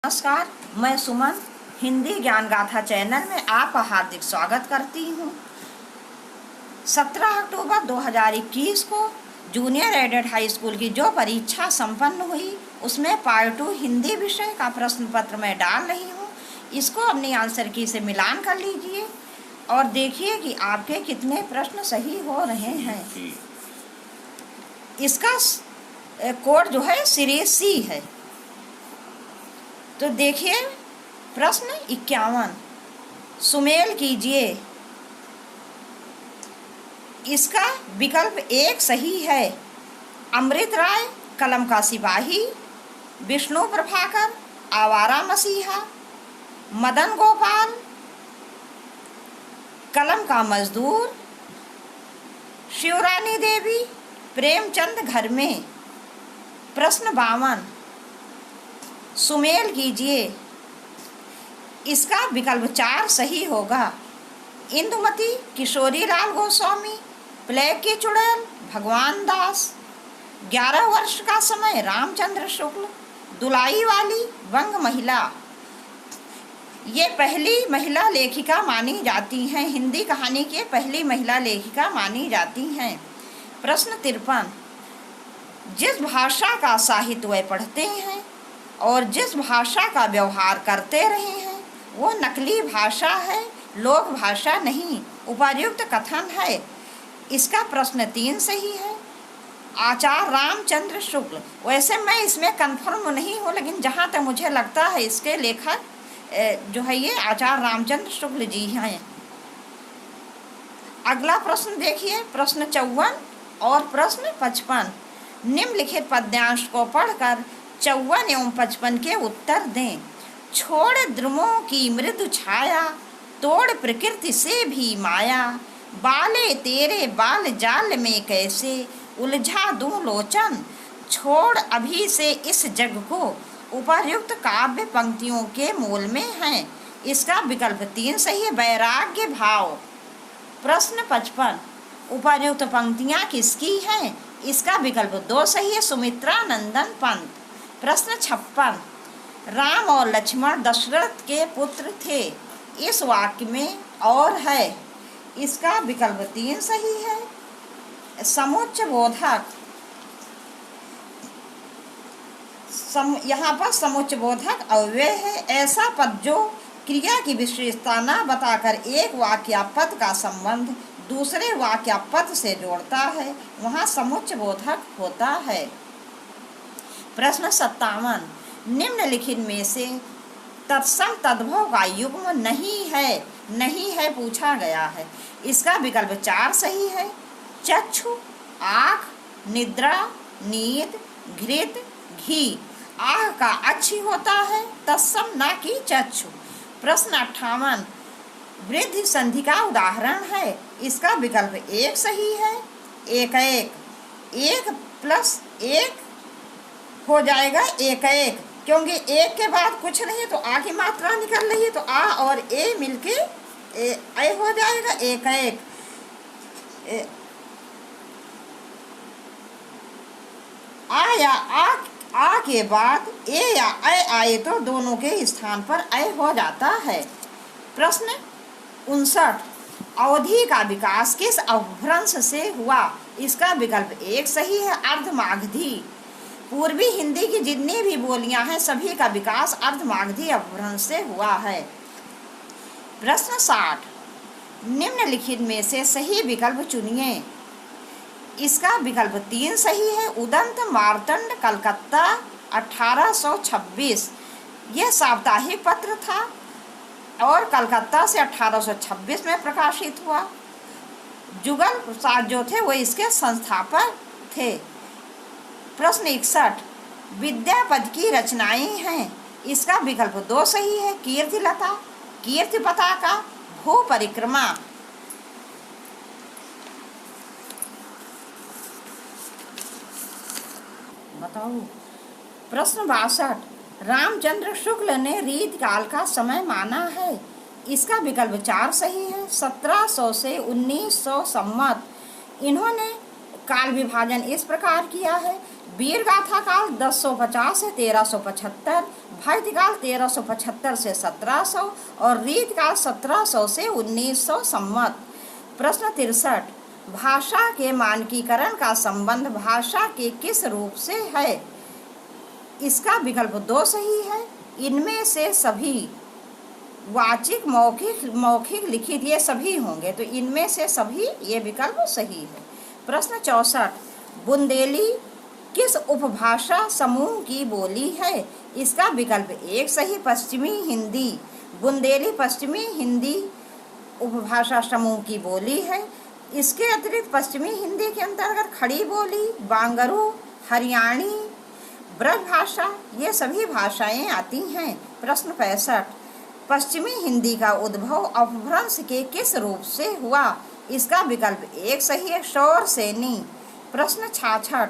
नमस्कार, मैं सुमन हिंदी ज्ञान गाथा चैनल में आपका हार्दिक स्वागत करती हूँ। 17 अक्टूबर 2021 को जूनियर एडेड हाई स्कूल की जो परीक्षा संपन्न हुई उसमें पार्ट 2 हिंदी विषय का प्रश्न पत्र मैं डाल रही हूँ। इसको अपनी आंसर की से मिलान कर लीजिए और देखिए कि आपके कितने प्रश्न सही हो रहे हैं। इसका कोड जो है सीरीज सी है। तो देखिए प्रश्न 51 सुमेल कीजिए। इसका विकल्प 1 सही है। अमृत राय कलम का सिपाही, विष्णु प्रभाकर आवारा मसीहा, मदन गोपाल कलम का मजदूर, शिवरानी देवी प्रेमचंद घर में। प्रश्न 52 सुमेल कीजिए। इसका विकल्प 4 सही होगा। इंदुमती किशोरी लाल गोस्वामी, प्लेग की चुड़ैल भगवान दास, 11 वर्ष का समय रामचंद्र शुक्ल, दुलाई वाली वंग महिला। ये पहली महिला लेखिका मानी जाती हैं, हिंदी कहानी की पहली महिला लेखिका मानी जाती हैं। प्रश्न 53 जिस भाषा का साहित्य वे पढ़ते हैं और जिस भाषा का व्यवहार करते रहे हैं वो नकली भाषा है, लोक भाषा नहीं। उपर्युक्त कथन है। इसका प्रश्न 3 सही है। आचार्य रामचंद्र शुक्ल, वैसे मैं इसमें कंफर्म नहीं हूँ लेकिन जहाँ तक मुझे लगता है इसके लेखक जो है ये आचार्य रामचंद्र शुक्ल जी हैं। अगला प्रश्न देखिए, प्रश्न 54 और प्रश्न 55। निम्नलिखित पद्यांश को पढ़कर 54 एवं 55 के उत्तर दें। छोड़ द्रुमों की मृदु छाया, तोड़ प्रकृति से भी माया, बाले तेरे बाल जाल में कैसे उलझा दूं लोचन, छोड़ अभी से इस जग को। उपर्युक्त काव्य पंक्तियों के मूल में हैं। इसका विकल्प 3 सही है, वैराग्य भाव। प्रश्न 55 उपर्युक्त पंक्तियां किसकी हैं? इसका विकल्प 2 सही है, सुमित्रा नंदन पंत। प्रश्न 56 राम और लक्ष्मण दशरथ के पुत्र थे, इस वाक्य में और है। इसका विकल्प 3 सही है। समुच्चय बोधक, यहाँ पर समुच्चय बोधक अव्यय है। ऐसा पद जो क्रिया की विशेषता न बताकर एक वाक्यापद का संबंध दूसरे वाक्यापद से जोड़ता है वहाँ समुच्चय बोधक होता है। प्रश्न 57 निम्नलिखित में से तत्सम तद्भव का युग्म नहीं है पूछा गया है। इसका विकल्प 4 सही है। चक्षु, आँख, निद्रा, नींद, घृत, घी। आँख का अच्छी होता है, तत्सम ना कि चक्षु। प्रश्न 58 वृद्धि संधि का उदाहरण है। इसका विकल्प 1 सही है। एक प्लस 1 हो जाएगा एक, क्योंकि 1 के बाद कुछ नहीं तो आ की मात्रा निकल रही है तो आ और ए मिलके ए हो जाएगा एक। आ या आ के बाद ए या ए आए तो दोनों के स्थान पर ए हो जाता है। प्रश्न 59 अवधि का विकास किस अपभ्रंश से हुआ? इसका विकल्प 1 सही है, अर्धमागधी। पूर्वी हिंदी की जितनी भी बोलियां हैं सभी का विकास अर्धमागधी अपभ्रंश से हुआ है। प्रश्न 60 निम्नलिखित में से सही विकल्प चुनिए। इसका विकल्प 3 सही है। उदंत मार्तंड कलकत्ता 1826 यह साप्ताहिक पत्र था और कलकत्ता से 1826 में प्रकाशित हुआ। जुगल प्रसाद जो थे वो इसके संस्थापक थे। प्रश्न 61 विद्यापद की रचनाएं हैं। इसका विकल्प 2 सही है। कीर्तिलता, कीर्ति पताका, भू परिक्रमा। बताओ। प्रश्न 62 रामचंद्र शुक्ल ने रीत काल का समय माना है। इसका विकल्प 4 सही है। 1700 से 1900 सम्मत। इन्होंने काल विभाजन इस प्रकार किया है। वीर गाथा काल 1050 से 1375, भक्तिकाल 1375 से 1700 और रीतकाल 1700 से 1900 सम्मत। प्रश्न 63, भाषा के मानकीकरण का संबंध भाषा के किस रूप से है? इसका विकल्प 2 सही है। इनमें से सभी वाचिक, मौखिक, लिखित ये सभी होंगे, तो इनमें से सभी ये विकल्प सही है। प्रश्न 64, बुंदेली किस उपभाषा समूह की बोली है? इसका विकल्प 1 सही, पश्चिमी हिंदी। बुंदेली पश्चिमी हिंदी उपभाषा समूह की बोली है। इसके अतिरिक्त पश्चिमी हिंदी के अंतर्गत खड़ी बोली, बांगरू, हरियाणी, ब्रज भाषा ये सभी भाषाएं आती हैं। प्रश्न 65, पश्चिमी हिंदी का उद्भव अपभ्रंश के किस रूप से हुआ? इसका विकल्प 1 सही है, शौर सेनी। प्रश्न 66,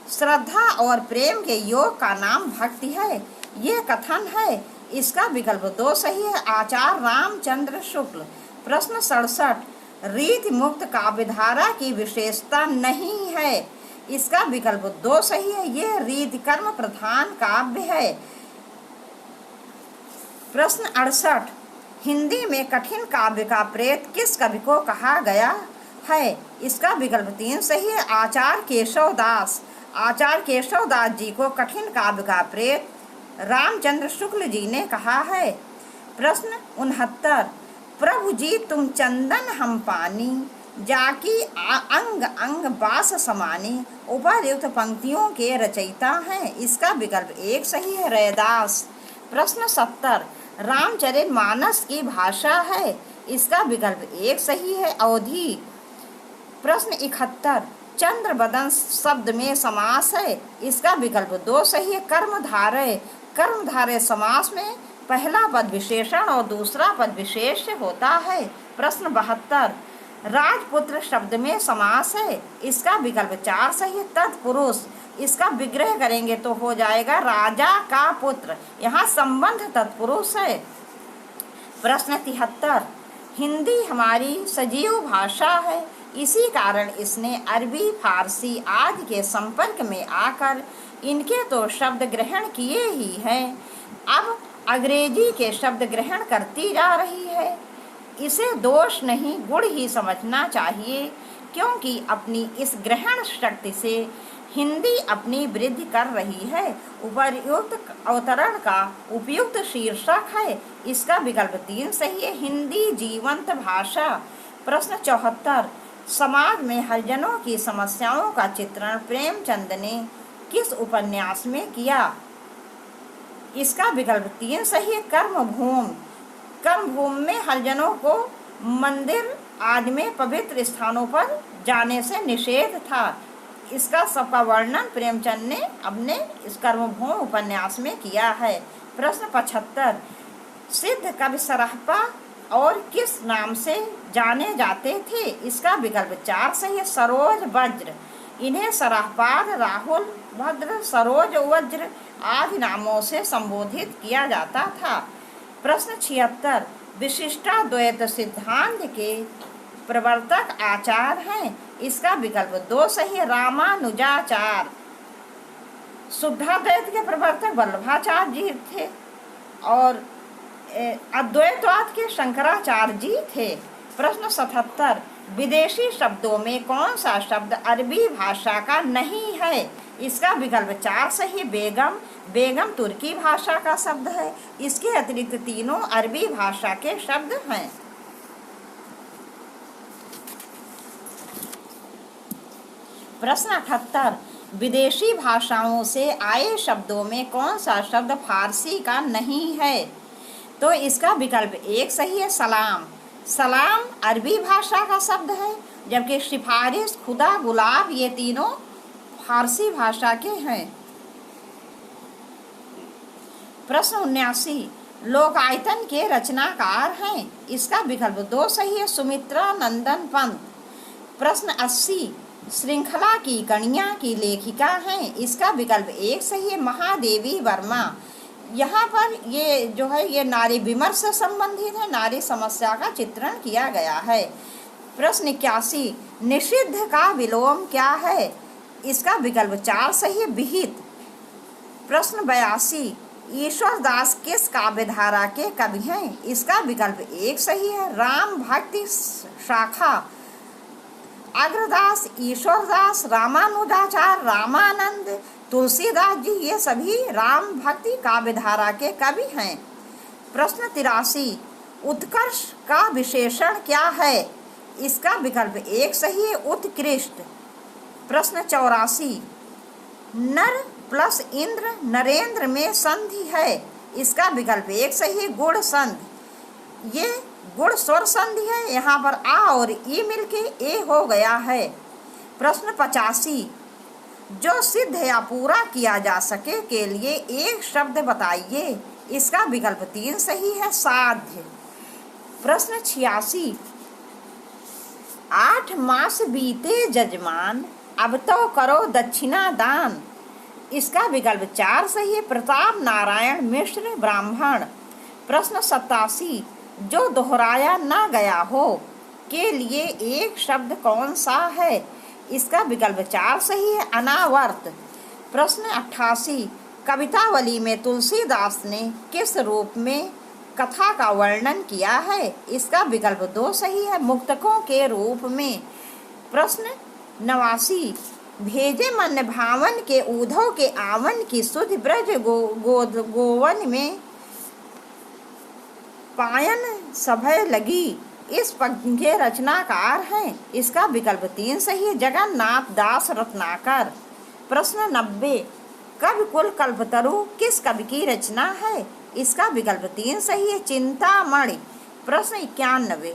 श्रद्धा और प्रेम के योग का नाम भक्ति है, ये कथन है। इसका विकल्प 2 सही है, आचार्य रामचंद्र शुक्ल। प्रश्न 67, रीति मुक्त काव्यधारा की विशेषता नहीं है। इसका विकल्प 2 सही है, ये रीति कर्म प्रधान काव्य है। प्रश्न 68, हिंदी में कठिन काव्य का प्रेत किस कवि को कहा गया है? इसका विकल्प 3 सही है, आचार्य केशव दास। आचार्य केशव दास जी को कठिन काव्य का प्रेत रामचंद्र शुक्ल जी ने कहा है। प्रश्न 69, प्रभु जी तुम चंदन हम पानी, जाकी अंग अंग बास समानी उपर्युक्त पंक्तियों के रचयिता हैं। इसका विकल्प 1 सही है, रैदास। प्रश्न 70, रामचरितमानस की भाषा है। इसका विकल्प 1 सही है, अवधी। प्रश्न 71, चंद्र बदन शब्द में समास है। इसका विकल्प 2 सही है, कर्मधारय। कर्मधारय समास में पहला पद विशेषण और दूसरा पद विशेष्य होता है। प्रश्न 72, राजपुत्र शब्द में समास है। इसका विकल्प 4 सही है, तत्पुरुष। इसका विग्रह करेंगे तो हो जाएगा राजा का पुत्र, यहाँ संबंध तत्पुरुष है। प्रश्न 73, हिंदी हमारी सजीव भाषा है, इसी कारण इसने अरबी, फारसी आदि के संपर्क में आकर इनके तो शब्द ग्रहण किए ही हैं, अब अंग्रेजी के शब्द ग्रहण करती जा रही है। इसे दोष नहीं, गुण ही समझना चाहिए, क्योंकि अपनी इस ग्रहण शक्ति से हिंदी अपनी वृद्धि कर रही है। उपर्युक्त अवतरण का उपयुक्त शीर्षक है। इसका विकल्प 3 सही है, हिंदी जीवंत भाषा। प्रश्न 74, समाज में हरिजनों की समस्याओं का चित्रण प्रेमचंद ने किस उपन्यास में किया? इसका विकल्प 3 सही है, कर्मभूमि। कर्मभूमि में हरिजनों को मंदिर आदि में पवित्र स्थानों पर जाने से निषेध था। इसका सबका वर्णन प्रेमचंद ने अपने इस कर्मभूमि उपन्यास में किया है। प्रश्न 75, सिद्ध कवि सराहपा और किस नाम से जाने जाते थे? इसका विकल्प 4 सही है, सरोज वज्र। इन्हें सराहपाद, राहुल भद्र, सरोज वज्र आदि नामों से संबोधित किया जाता था। प्रश्न 76, विशिष्टाद्वैत सिद्धांत के प्रवर्तक आचार्य हैं। इसका विकल्प 2 सही है, रामानुजाचार्य। शुद्धाद्वैत के प्रवर्तक वल्लभाचार्य जी थे और अद्वैतवाद के शंकराचार्य जी थे। प्रश्न 77, विदेशी शब्दों में कौन सा शब्द अरबी भाषा का नहीं है? इसका विकल्प 4 सही, बेगम। बेगम तुर्की भाषा का शब्द है। इसके अतिरिक्त तीनों अरबी भाषा के शब्द हैं। प्रश्न 78, विदेशी भाषाओं से आए शब्दों में कौन सा शब्द फारसी का नहीं है? तो इसका विकल्प 1 सही है, सलाम। सलाम अरबी भाषा का शब्द है, जबकि सिफारिश, खुदा, गुलाब ये तीनों फारसी भाषा के हैं। प्रश्न 79, लोकायतन के रचनाकार हैं। इसका विकल्प 2 सही है, सुमित्रा नंदन पंत। प्रश्न 80, श्रृंखला की कणिया की लेखिका हैं। इसका विकल्प 1 सही है, महादेवी वर्मा। यहाँ पर ये जो है ये नारी विमर्श से संबंधित है, नारी समस्या का चित्रण किया गया है। प्रश्न 81, निषिद्ध का विलोम क्या है? इसका विकल्प 4 सही है, विहित। प्रश्न 82, ईश्वर दास किस काव्यधारा के कवि हैं? इसका विकल्प 1 सही है। राम भक्ति शाखा अग्रदास, ईश्वरदास, रामानुजाचार्य, रामानंद, तुलसीदास जी, ये सभी राम भक्ति काव्यधारा के कवि हैं। प्रश्न 83, उत्कर्ष का विशेषण क्या है? इसका विकल्प 1 सही है, उत्कृष्ट। प्रश्न 84, नर प्लस इंद्र नरेंद्र में संधि है। इसका विकल्प 1 सही है, गुण संधि। ये गुण स्वर संधि है, यहाँ पर आ और ई मिलके ए हो गया है। प्रश्न 85, जो सिद्ध या पूरा किया जा सके के लिए एक शब्द बताइए। इसका विकल्प 3 सही है, साध्य। प्रश्न 86, 8 मास बीते जजमान, अब तो करो दक्षिणा दान। इसका विकल्प 4 सही है, प्रताप नारायण मिश्र ब्राह्मण। प्रश्न 87, जो दोहराया ना गया हो के लिए एक शब्द कौन सा है? इसका विकल्प 4 सही है, अनावर्त। प्रश्न 88, कवितावली में तुलसीदास ने किस रूप में कथा का वर्णन किया है? इसका विकल्प 2 सही है, मुक्तकों के रूप में। प्रश्न 89, भेजे मन भावन के ऊधव के आवन की सुध ब्रज गोवन में पायन सभय लगी, इस पंक्ति के रचनाकार हैं। इसका विकल्प 3 सही है, जगन्नाथ दास रत्नाकर। प्रश्न 90, कवि कुल कल्पतरु किस कवि की रचना है? इसका विकल्प 3 सही है, चिंतामणि। प्रश्न 91,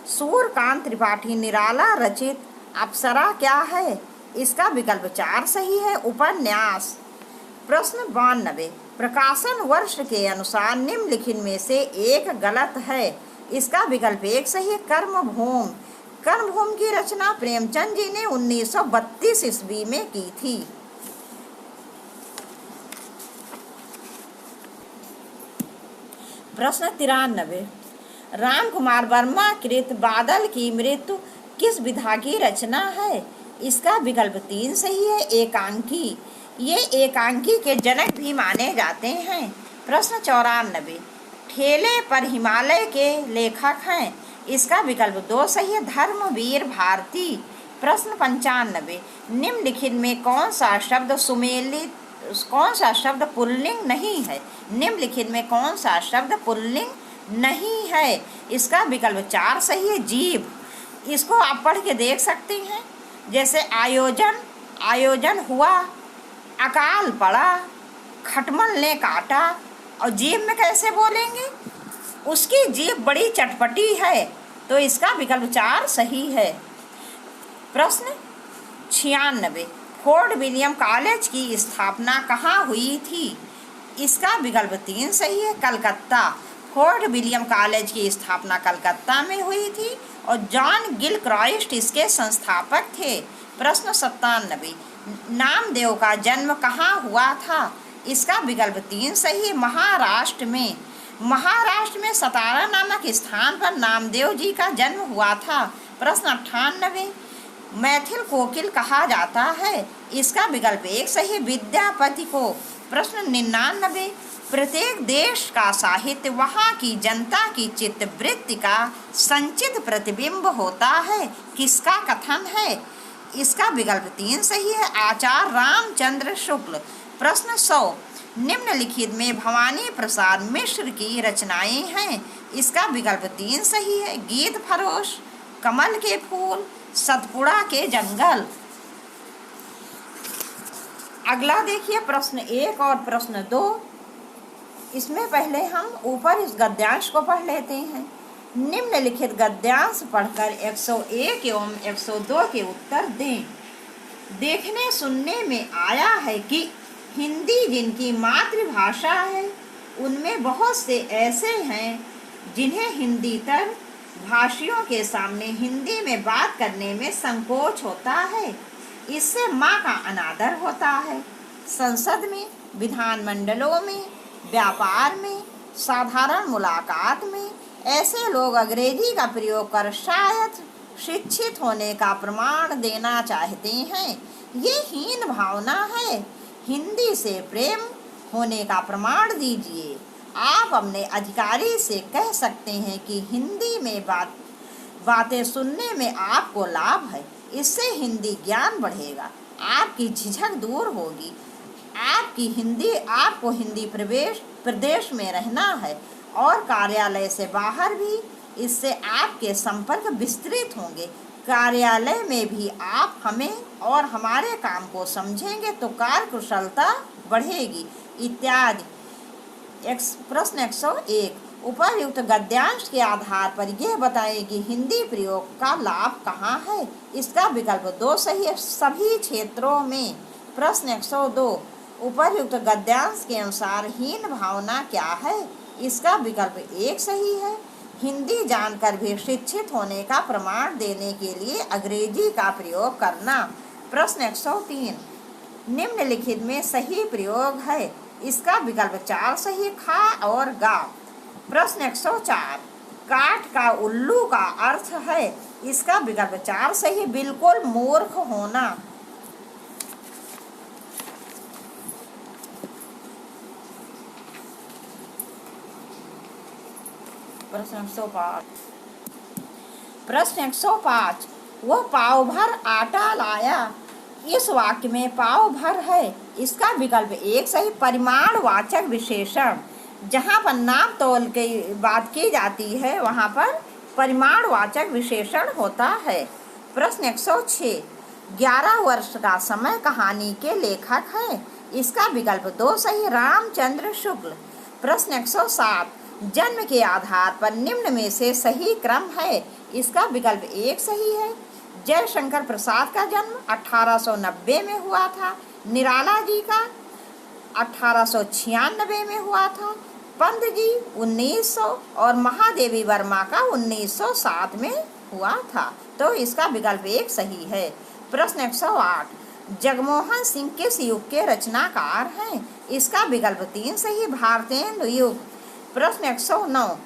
सूर्यकांत त्रिपाठी निराला रचित अप्सरा क्या है? इसका विकल्प 4 सही है, उपन्यास। प्रश्न 92, प्रकाशन वर्ष के अनुसार निम्नलिखित में से एक गलत है। इसका विकल्प 1 सही है, कर्मभूमि। कर्मभूमि की रचना प्रेमचंद जी ने 1932 ईस्वी में की थी। प्रश्न 93, राम कुमार वर्मा कृत बादल की मृत्यु किस विधा की रचना है? इसका विकल्प 3 सही है, एकांकी। ये एकांकी के जनक भी माने जाते हैं। प्रश्न 94, ठेले पर हिमालय के लेखक हैं। इसका विकल्प 2 सही है, धर्मवीर भारती। प्रश्न 95, निम्नलिखित में कौन सा शब्द पुल्लिंग नहीं है? निम्नलिखित में कौन सा शब्द पुल्लिंग नहीं है? इसका विकल्प 4 सही है, जीभ। इसको आप पढ़ के देख सकते हैं। जैसे आयोजन हुआ, अकाल पड़ा, खटमल ने काटा, और जीभ में कैसे बोलेंगे? उसकी जीभ बड़ी चटपटी है, तो इसका विकल्प 4 सही है। प्रश्न 96, फोर्ट विलियम कॉलेज की स्थापना कहाँ हुई थी? इसका विकल्प 3 सही है, कलकत्ता। फोर्ट विलियम कॉलेज की स्थापना कलकत्ता में हुई थी और जॉन गिलक्राइस्ट इसके संस्थापक थे। प्रश्न 97, नामदेव का जन्म कहाँ हुआ था? इसका विकल्प 3 सही है, महाराष्ट्र में। महाराष्ट्र में सतारा नामक स्थान पर नामदेव जी का जन्म हुआ था। प्रश्न 98, मैथिल कोकिल कहा जाता है? इसका विकल्प 1 सही, विद्यापति को। प्रश्न 99, प्रत्येक देश का साहित्य वहाँ की जनता की चित्तवृत्ति का संचित प्रतिबिंब होता है, किसका कथन है? इसका विकल्प 3 सही है, आचार्य रामचंद्र शुक्ल। प्रश्न 100, निम्नलिखित में भवानी प्रसाद मिश्र की रचनाएं हैं। इसका विकल्प 3 सही है, गीत फरोश, कमल के फूल, सतपुड़ा के जंगल। अगला देखिए प्रश्न 1 और प्रश्न 2। इसमें पहले हम ऊपर इस गद्यांश को पढ़ लेते हैं। निम्नलिखित गद्यांश पढ़कर 101 एवं 102 के उत्तर दें। देखने सुनने में आया है कि हिंदी जिनकी मातृभाषा है उनमें बहुत से ऐसे हैं जिन्हें हिंदीतर भाषियों के सामने हिंदी में बात करने में संकोच होता है। इससे माँ का अनादर होता है। संसद में, विधानमंडलों में, व्यापार में, साधारण मुलाकात में ऐसे लोग अंग्रेजी का प्रयोग कर शायद शिक्षित होने का प्रमाण देना चाहते हैं। ये हीन भावना है। हिंदी से प्रेम होने का प्रमाण दीजिए। आप अपने अधिकारी से कह सकते हैं कि हिंदी में बातें सुनने में आपको लाभ है। इससे हिंदी ज्ञान बढ़ेगा, आपकी झिझक दूर होगी। आपको हिंदी प्रदेश में रहना है और कार्यालय से बाहर भी। इससे आपके संपर्क विस्तृत होंगे। कार्यालय में भी आप हमें और हमारे काम को समझेंगे तो कार्य कुशलता बढ़ेगी इत्यादि। प्रश्न 101। उपर्युक्त गद्यांश के आधार पर यह बताएं कि हिंदी प्रयोग का लाभ कहाँ है। इसका विकल्प 2 सही है, सभी क्षेत्रों में। प्रश्न 102। उपर्युक्त गद्यांश के अनुसार हीन भावना क्या है। इसका विकल्प 1 सही है। हिंदी जानकर भी शिक्षित होने का प्रमाण देने के लिए अंग्रेजी का प्रयोग करना। प्रश्न 103। निम्नलिखित में सही प्रयोग है। इसका विकल्प 4 सही, खा और गा। प्रश्न 104। काठ का उल्लू का अर्थ है। इसका विकल्प 4 सही, बिल्कुल मूर्ख होना। प्रश्न 105। वह पाव भर आटा लाया। इस वाक्य में पाव भर है। इसका विकल्प 1 सही, परिमाणवाचक विशेषण। जहाँ पर नाप तोल की बात की जाती है वहाँ पर परिमाणवाचक विशेषण होता है। प्रश्न 106। 11 वर्ष का समय कहानी के लेखक हैं। इसका विकल्प 2 सही, रामचंद्र शुक्ल। प्रश्न 107। जन्म के आधार पर निम्न में से सही क्रम है। इसका विकल्प 1 सही है। जयशंकर प्रसाद का जन्म 1890 में हुआ था। निराला जी का 1896 में हुआ था। पंत जी 1900 और महादेवी वर्मा का 1907 में हुआ था। तो इसका विकल्प 1 सही है। प्रश्न 108। जगमोहन सिंह किस युग के रचनाकार हैं। इसका विकल्प 3 सही, भारतेंदु युग। प्रश्न 109।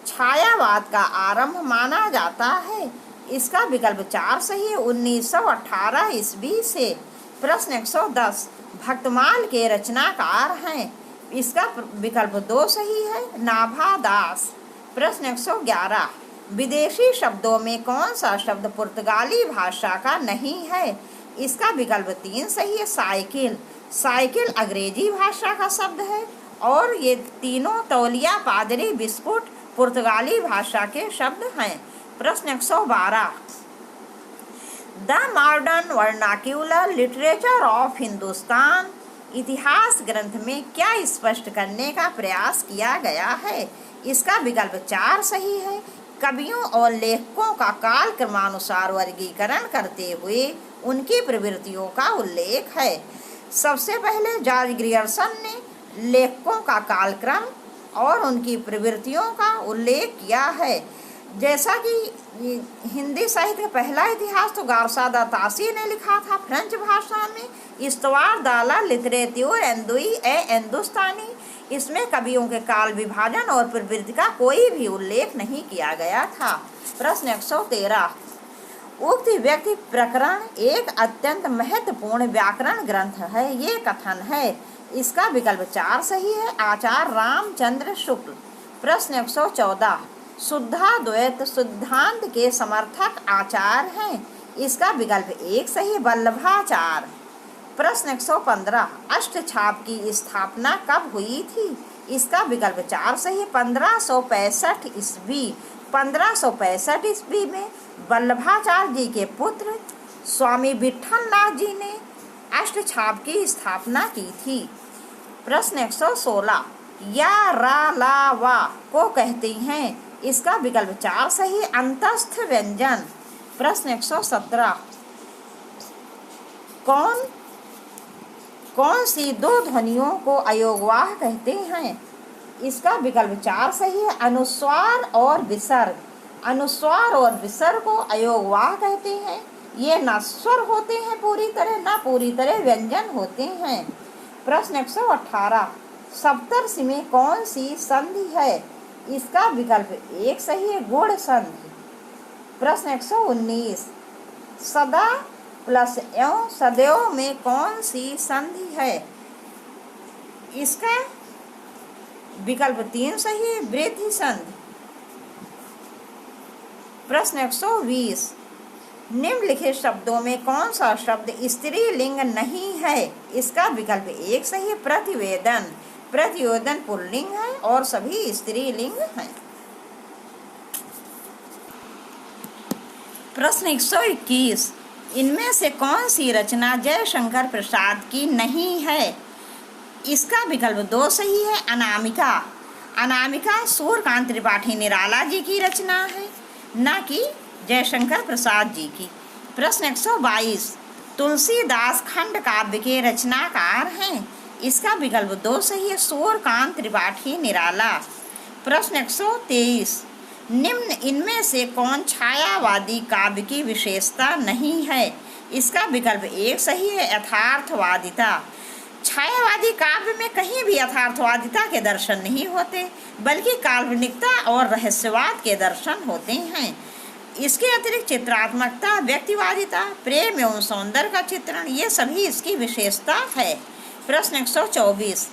छायावाद का आरंभ माना जाता है। इसका विकल्प 4 सही, 1918 ईस्वी से। प्रश्न 110। भक्तमाल के रचनाकार हैं। इसका विकल्प 2 सही है, नाभा दास। प्रश्न 111। विदेशी शब्दों में कौन सा शब्द पुर्तगाली भाषा का नहीं है। इसका विकल्प 3 सही है, साइकिल। साइकिल अंग्रेजी भाषा का शब्द है और ये तीनों तौलिया, पादरी, बिस्कुट पुर्तगाली भाषा के शब्द हैं। प्रश्न 112। The modern vernacular literature of Hindustan इतिहास ग्रंथ में क्या स्पष्ट करने का प्रयास किया गया है। इसका विकल्प 4 सही है। कवियों और लेखकों का काल क्रमानुसार वर्गीकरण करते हुए उनकी प्रवृत्तियों का उल्लेख है। सबसे पहले जॉर्ज ग्रियर्सन ने लेखकों का कालक्रम और उनकी प्रवृत्तियों का उल्लेख किया है। जैसा कि हिंदी साहित्य का पहला इतिहास तो गारसादा तासी ने लिखा था फ्रेंच भाषा में, इस्तवार दाला लिटरेट्यूर हिंदुस्तानी। इसमें कवियों के काल विभाजन और प्रवृत्ति का कोई भी उल्लेख नहीं किया गया था। प्रश्न 113। उक्त व्यक्ति प्रकरण एक अत्यंत महत्वपूर्ण व्याकरण ग्रंथ है। ये कथन है। इसका विकल्प 4 सही है, आचार्य रामचंद्र शुक्ल। प्रश्न 114। शुद्धाद्वैत सिद्धांत के समर्थक आचार्य हैं। इसका विकल्प 1 सही, वल्लभाचार्य। प्रश्न 115। अष्टछाप की स्थापना कब हुई थी। इसका विकल्प 4 सही, 1565 ईस्वी। 1565 ईस्वी में वल्लभाचार्य जी के पुत्र स्वामी विठलनाथ जी ने अष्टछाप की स्थापना की थी। प्रश्न 116। या रा ला वा को कहते हैं। इसका विकल्प 4 सही, अंतस्थ व्यंजन। प्रश्न 117। कौन सी 2 ध्वनियों को अयोगवाह कहते हैं। इसका विकल्प 4 सही है, अनुस्वार और विसर्ग। अनुस्वार और विसर्ग को अयोगवाह कहते हैं। ये न स्वर होते हैं पूरी तरह, न पूरी तरह व्यंजन होते हैं। प्रश्न 118। सप्तर्षि में कौन सी संधि है। इसका विकल्प 1 सही है, गुण संधि। प्रश्न 119। सदा प्लस एवं सदैव में कौन सी संधि है। इसका विकल्प 3 सही है, वृद्धि संधि। प्रश्न 120, निम्नलिखित शब्दों में कौन सा शब्द स्त्रीलिंग नहीं है? इसका विकल्प 1 सही है, प्रतिवेदन। प्रतिवेदन पुल्लिंग है और सभी स्त्रीलिंग हैं। प्रश्न 121, इनमें से कौन सी रचना जयशंकर प्रसाद की नहीं है? इसका विकल्प 2 सही है, अनामिका। अनामिका सूर्यकांत त्रिपाठी निराला जी की रचना है, न कि जयशंकर प्रसाद जी की। प्रश्न 122, तुलसीदास खंड काव्य के रचनाकार हैं। इसका विकल्प 2 सही है, सूर्यकांत त्रिपाठी निराला। प्रश्न 123, निम्न इनमें से कौन छायावादी काव्य की विशेषता नहीं है? इसका विकल्प 1 सही है, यथार्थवादिता। छायावादी काव्य में कहीं भी यथार्थवादिता के दर्शन नहीं होते, बल्कि काल्पनिकता और रहस्यवाद के दर्शन होते हैं। इसके अतिरिक्त चित्रात्मकता, व्यक्तिवादिता, प्रेम एवं सौंदर्य का चित्रण, ये सभी इसकी विशेषता है। प्रश्न 124,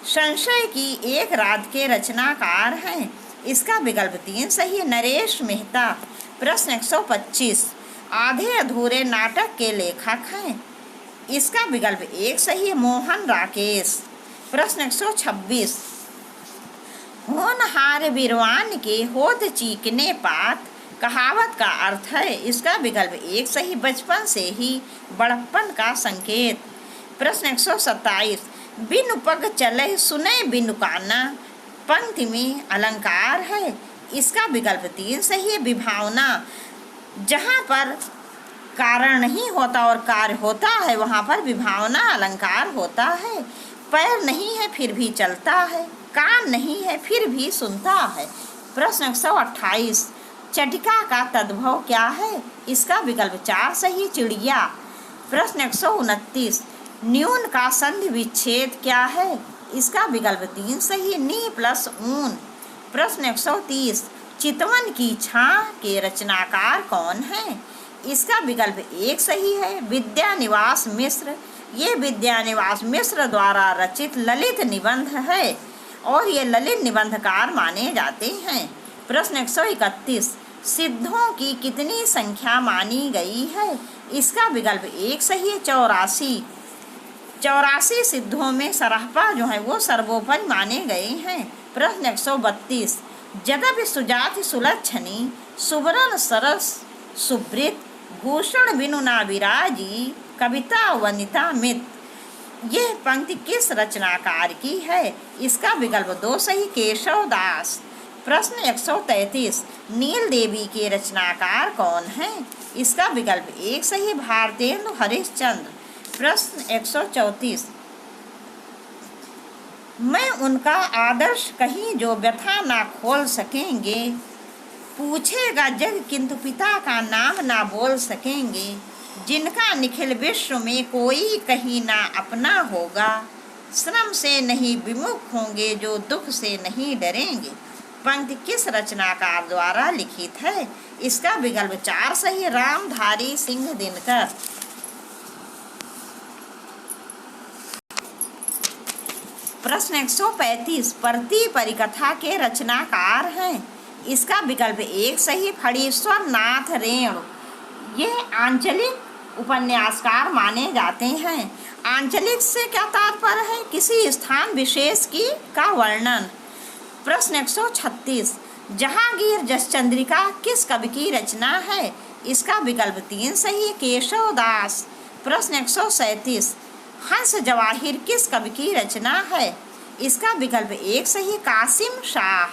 संशय की एक रात के रचनाकार हैं। इसका विकल्प 3 सही है, नरेश मेहता। प्रश्न 125, आधे अधूरे नाटक के लेखक हैं। इसका विकल्प 1 सही है, मोहन राकेश। प्रश्न 126, होनहार बिरवान के होत चीकने पात कहावत का अर्थ है। इसका विकल्प 1 सही, बचपन से ही बड़प्पन का संकेत। प्रश्न 127, बिनु पग चले सुने बिनु काना पंक्ति में अलंकार है। इसका विकल्प 3 सही है, विभावना। जहाँ पर कारण नहीं होता और कार्य होता है, वहाँ पर विभावना अलंकार होता है। पैर नहीं है फिर भी चलता है, कान नहीं है फिर भी सुनता है। प्रश्न 128, चटिका का तद्भव क्या है? इसका विकल्प 4 सही, चिड़िया। प्रश्न 129, न्यून का संधि विच्छेद क्या है? इसका विकल्प 3 सही, नी प्लस ऊन। प्रश्न 130, चितवन की छां के रचनाकार कौन है? इसका विकल्प 1 सही है, विद्यानिवास मिश्र। ये विद्यानिवास मिश्र द्वारा रचित ललित निबंध है और ये ललित निबंधकार माने जाते हैं। प्रश्न 131, सिद्धों की कितनी संख्या मानी गई है? इसका विकल्प 1 सही है, 84। 84 सिद्धों में सराहपा जो है वो सर्वोपरि माने गए हैं। प्रश्न 132, यद्यपि सुजाति सुलक्षणी सुवर्ण सरस सुवृत भूषण बिनु ना विराजी कविता वनिता मित, यह पंक्ति किस रचनाकार की है? इसका विकल्प 2 सही, केशव दास। प्रश्न 133, नील देवी के रचनाकार कौन है? इसका विकल्प 1 सही, भारतेंदु हरिश्चंद्र। प्रश्न 134, मैं उनका आदर्श कहीं जो व्यथा ना खोल सकेंगे, पूछेगा जग किंतु पिता का नाम ना बोल सकेंगे, जिनका निखिल विश्व में कोई कहीं ना अपना होगा, श्रम से नहीं विमुख होंगे जो दुख से नहीं डरेंगे। पंक्ति किस रचनाकार द्वारा लिखित है? इसका विकल्प 4 सही, रामधारी सिंह दिनकर। प्रश्न 135, परती परिकथा के रचनाकार हैं। इसका विकल्प 1 सही, फणीश्वर नाथ रेणु। यह आंचलिक उपन्यासकार माने जाते हैं। आंचलिक से क्या तात्पर्य है? किसी स्थान विशेष की का वर्णन। प्रश्न 136, जहांगीर जसचंद्रिका किस कवि की रचना है? इसका विकल्प 3 सही, केशव दास। प्रश्न 137, हंस जवाहिर किस कवि की रचना है? इसका विकल्प 1 सही, कासिम शाह।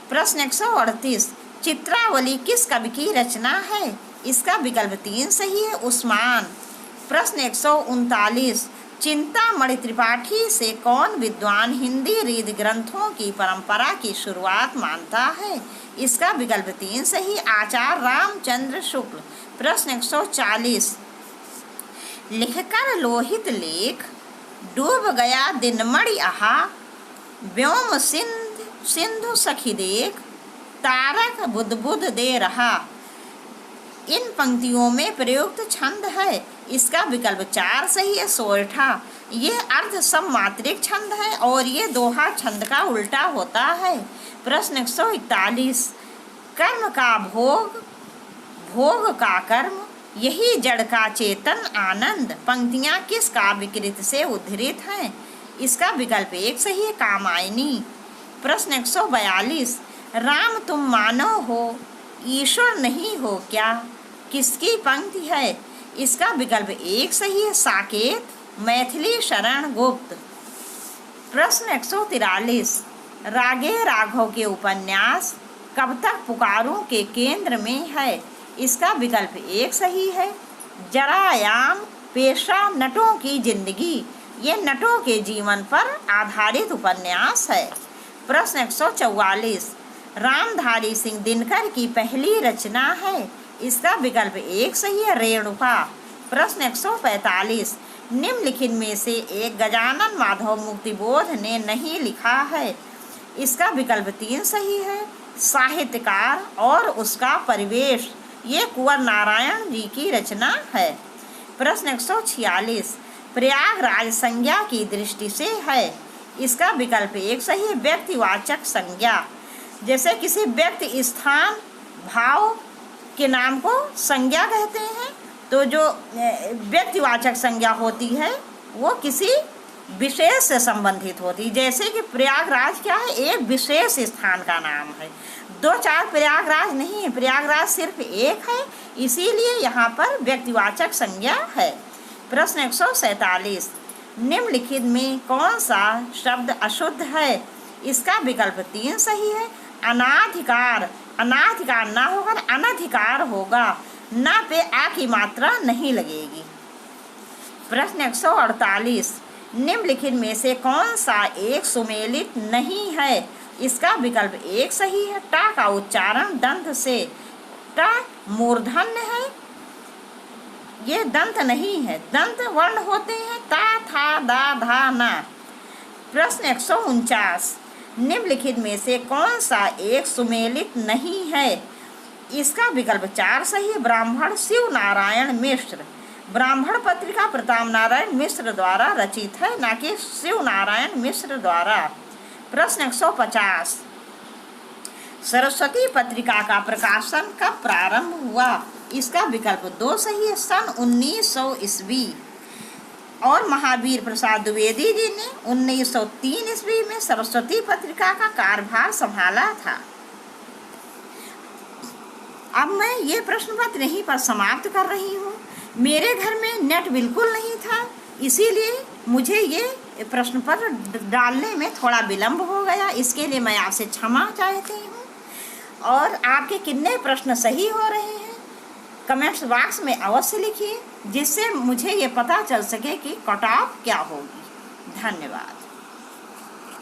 प्रश्न 138, चित्रावली किस कवि की रचना है? इसका विकल्प 3 सही है, उस्मान। प्रश्न 139, चिंतामणि त्रिपाठी से कौन विद्वान हिंदी रीद ग्रंथों की परंपरा की शुरुआत मानता है? इसका विकल्प 3 सही, आचार्य रामचंद्र शुक्ल। प्रश्न 140, लिखकर लोहित लेख डूब गया दिनमणि आहा, व्योम सिंधु सखी देख, तारक बुदबुद दे रहा। इन पंक्तियों में प्रयुक्त छंद है। इसका विकल्प 4 सही है, सोरठा। ये अर्ध सममात्रिक छंद है और ये दोहा छंद का उल्टा होता है। प्रश्न 141, कर्म का भोग, भोग का कर्म, यही जड़ का चेतन आनंद, पंक्तियाँ किस काव्यकृत से उद्धृत हैं? इसका विकल्प 1 सही है, कामायनी। प्रश्न 142, राम तुम मानव हो, ईश्वर नहीं हो क्या? किसकी पंक्ति है? इसका विकल्प 1 सही है, साकेत, मैथिली शरण गुप्त। प्रश्न 143, रागे राघव के उपन्यास कब तक पुकारूं के केंद्र में है? इसका विकल्प 1 सही है, जरायाम पेशा नटों की जिंदगी, ये नटों के जीवन पर आधारित उपन्यास है। प्रश्न 144, रामधारी सिंह दिनकर की पहली रचना है। इसका विकल्प 1 सही है, रेणुका। प्रश्न 145, निम्नलिखित में से एक गजानन माधव मुक्तिबोध ने नहीं लिखा है। इसका विकल्प 3 सही है, साहित्यकार और उसका परिवेश, ये कुंवर नारायण जी की रचना है। प्रश्न 146, प्रयागराज संज्ञा की दृष्टि से है। इसका विकल्प 1 सही है, व्यक्तिवाचक संज्ञा, जैसे किसी व्यक्ति, स्थान, भाव के नाम को संज्ञा कहते हैं, तो जो व्यक्तिवाचक संज्ञा होती है वो किसी विशेष से संबंधित होती, जैसे कि प्रयागराज क्या है, एक विशेष स्थान का नाम है। 2-4 प्रयागराज नहीं है, प्रयागराज सिर्फ एक है, इसीलिए यहाँ पर व्यक्तिवाचक संज्ञा है। प्रश्न 147, निम्नलिखित में कौन सा शब्द अशुद्ध है? इसका विकल्प 3 सही है, अनाधिकार, अनाधिकार ना होगा, अनधिकार होगा, ना पे आ की मात्रा नहीं लगेगी। प्रश्न 148, निम्नलिखित में से कौन सा एक सुमेलित नहीं है? इसका विकल्प 1 सही है, टा का उच्चारण दंत से, टा मूर्धन्य है, ये दंत नहीं है, दंत वर्ण होते हैं, ता, था, दा, धा, ना। प्रश्न 149, निम्नलिखित में से कौन सा एक सुमेलित नहीं है? इसका विकल्प 4 सही है, ब्राह्मण शिव नारायण मिश्र। ब्राह्मण पत्रिका प्रताप नारायण मिश्र द्वारा रचित है, ना कि शिव नारायण मिश्र द्वारा। प्रश्न 150, सरस्वती पत्रिका का प्रकाशन कब प्रारंभ हुआ? इसका विकल्प 2 सही है, सन 1900 ईस्वी। और महावीर प्रसाद द्विवेदी जी ने 1903 ईस्वी में सरस्वती पत्रिका का कार्यभार संभाला था। अब मैं ये प्रश्न पत्र यहीं पर समाप्त कर रही हूँ। मेरे घर में नेट बिल्कुल नहीं था, इसीलिए मुझे ये प्रश्न पत्र डालने में थोड़ा विलम्ब हो गया, इसके लिए मैं आपसे क्षमा चाहती हूँ। और आपके कितने प्रश्न सही हो रहे हैं कमेंट्स बॉक्स में अवश्य लिखिए, जिससे मुझे ये पता चल सके कि कट ऑफ क्या होगी। धन्यवाद।